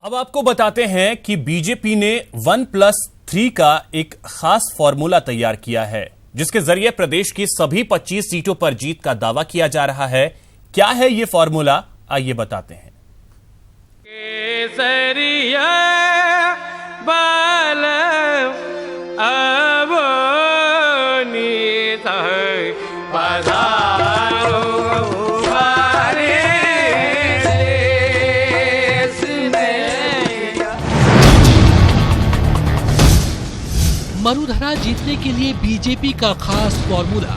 अब आपको बताते हैं कि बीजेपी ने 1+3 का एक खास फॉर्मूला तैयार किया है, जिसके जरिए प्रदेश की सभी 25 सीटों पर जीत का दावा किया जा रहा है। क्या है ये फॉर्मूला, आइए बताते हैं। केसरिया बाल मरुधरा जीतने के लिए बीजेपी का खास फॉर्मूला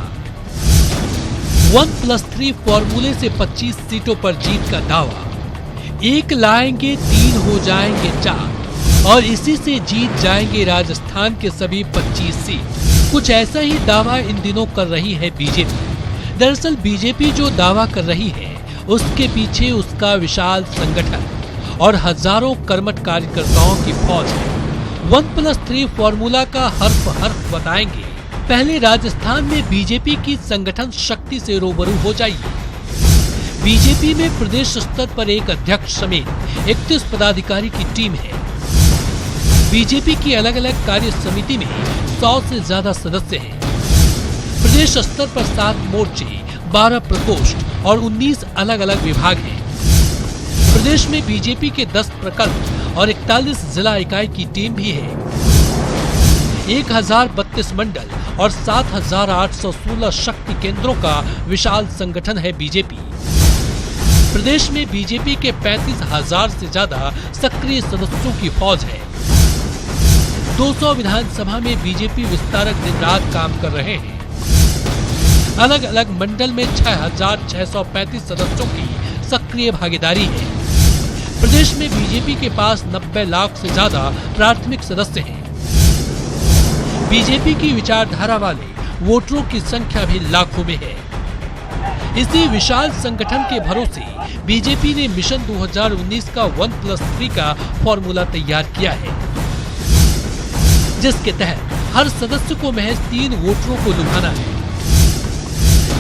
1+3 फॉर्मूले से 25 सीटों पर जीत का दावा। 1 लाएंगे 3 हो जाएंगे 4 और इसी से जीत जाएंगे राजस्थान के सभी 25 सीट। कुछ ऐसा ही दावा इन दिनों कर रही है बीजेपी। दरअसल बीजेपी जो दावा कर रही है उसके पीछे उसका विशाल संगठन और हजारों कर्मठ कार्यकर्ताओं की फौज है। 1+3 फॉर्मूला का हर्फ बताएंगे। पहले राजस्थान में बीजेपी की संगठन शक्ति से रूबरू हो जाइए। बीजेपी में प्रदेश स्तर पर एक अध्यक्ष समेत 31 पदाधिकारी की टीम है। बीजेपी की अलग अलग कार्य समिति में 100 से ज्यादा सदस्य हैं। प्रदेश स्तर पर 7 मोर्चे, 12 प्रकोष्ठ और 19 अलग अलग विभाग हैं। प्रदेश में बीजेपी के 10 प्रखंड और 41 जिला इकाई की टीम भी है। 1032 मंडल और 7816 शक्ति केंद्रों का विशाल संगठन है बीजेपी। प्रदेश में बीजेपी के 35,000 से ज्यादा सक्रिय सदस्यों की फौज है। 200 विधानसभा में बीजेपी विस्तारक दिन रात काम कर रहे हैं। अलग अलग मंडल में 6,635 सदस्यों की सक्रिय भागीदारी है। प्रदेश में बीजेपी के पास 90 लाख से ज्यादा प्राथमिक सदस्य हैं। बीजेपी की विचारधारा वाले वोटरों की संख्या भी लाखों में है। इसी विशाल संगठन के भरोसे बीजेपी ने मिशन 2019 का 1+3 का फॉर्मूला तैयार किया है, जिसके तहत हर सदस्य को महज 3 वोटरों को लुभाना है।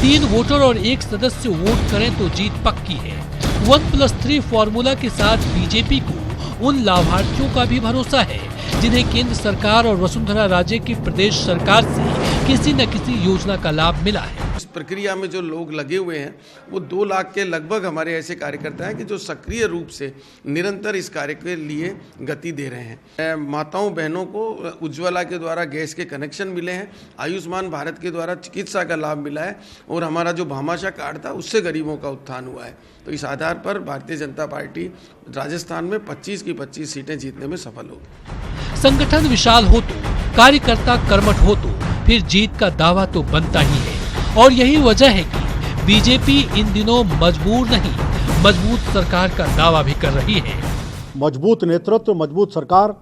3 वोटर और 1 सदस्य वोट करें तो जीत पक्की है। 1+3 फॉर्मूला के साथ बीजेपी को उन लाभार्थियों का भी भरोसा है जिन्हें केंद्र सरकार और वसुंधरा राजे की प्रदेश सरकार से किसी न किसी योजना का लाभ मिला है। इस प्रक्रिया में जो लोग लगे हुए हैं वो 2 लाख के लगभग हमारे ऐसे कार्यकर्ता हैं कि जो सक्रिय रूप से निरंतर इस कार्य के लिए गति दे रहे हैं। माताओं बहनों को उज्ज्वला के द्वारा गैस के कनेक्शन मिले हैं, आयुष्मान भारत के द्वारा चिकित्सा का लाभ मिला है और हमारा जो भामाशाह कार्ड था उससे गरीबों का उत्थान हुआ है। तो इस आधार पर भारतीय जनता पार्टी राजस्थान में 25 की 25 सीटें जीतने में सफल होगी। संगठन विशाल हो तो, कार्यकर्ता कर्मठ हो तो फिर जीत का दावा तो बनता ही है। और यही वजह है कि बीजेपी इन दिनों मजबूर नहीं, मजबूत सरकार का दावा भी कर रही है। मजबूत नेतृत्व, मजबूत सरकार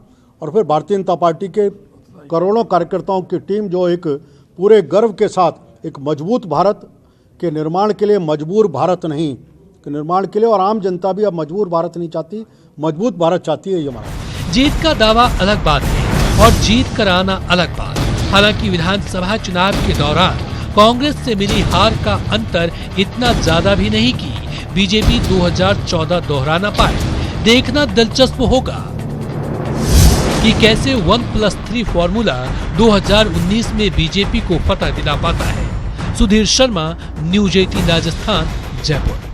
और फिर भारतीय जनता पार्टी के करोड़ों कार्यकर्ताओं की टीम जो एक पूरे गर्व के साथ एक मजबूत भारत के निर्माण के लिए, मजबूर भारत नहीं के निर्माण के लिए, और आम जनता भी अब मजबूर भारत नहीं चाहती, मजबूत भारत चाहती है। ये हमारा जीत का दावा अलग बात है और जीत कर आना अलग बात। हालांकि विधानसभा चुनाव के दौरान कांग्रेस से मिली हार का अंतर इतना ज्यादा भी नहीं कि बीजेपी 2014 दोहरा न पाए। देखना दिलचस्प होगा कि कैसे 1+3 फॉर्मूला 2019 में बीजेपी को फतह दिला पाता है। सुधीर शर्मा, न्यूज़ 18 राजस्थान, जयपुर।